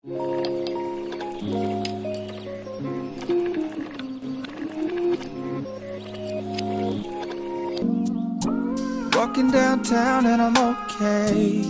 Walking downtown and I'm okay.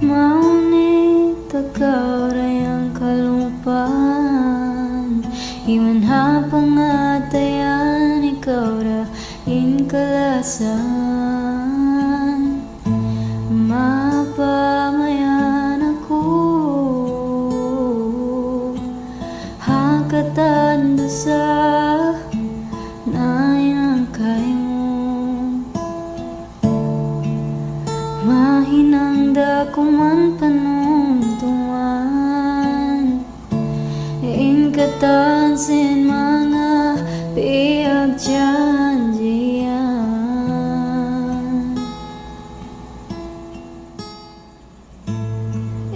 Maunit tagaray ang kalupaan, iwan hapangatayan, ikaw ra inkalasan. Mapamayan ako, hakatan sa nayang mo. Mahinangda kuman panuntuan, ingkatan sin mga biyag janjian.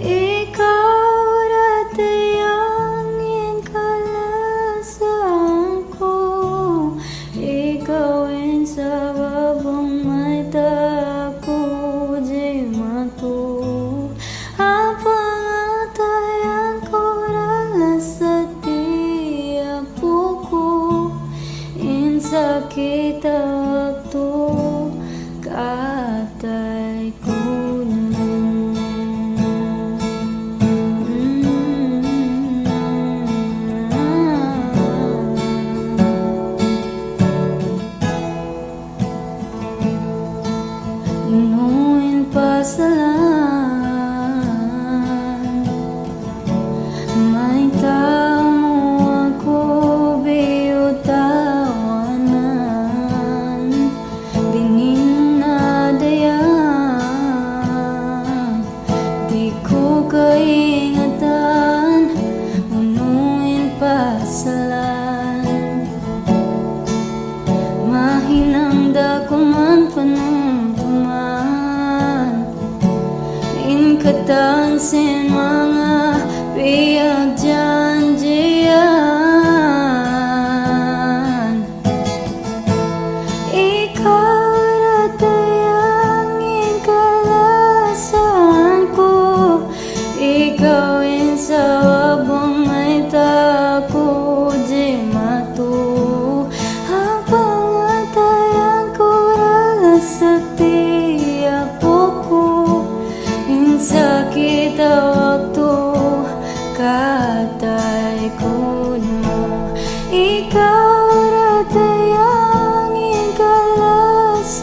Ikaw dati ang inkalasan ko, ikawin sa babong may tako. Apangatayan ko rala sa tiyapo ko, insakit waktu kataykud mo. Inuin pasalan, may tao mo ako biyutawanan, dinin na dayan, di ko kaingatan, unuin pasalan. Mahinangda kuman panumpuman, inkatan sin mga biyag janjian. Ikaw dati ang inkalasan ko, ikawin sa wabong may tako di matu. Apangatayan ko rala sa tiyapo ko, insakit waktu kataykud mo. Ikaw dati ang inkalasan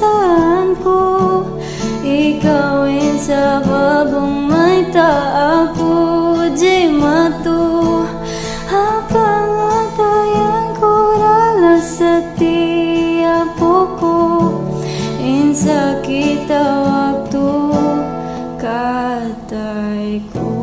ko, ikawin sa babong may tako di matu. Apangatayan ko rala sa tiyapo ko, insakit waktu kataykud.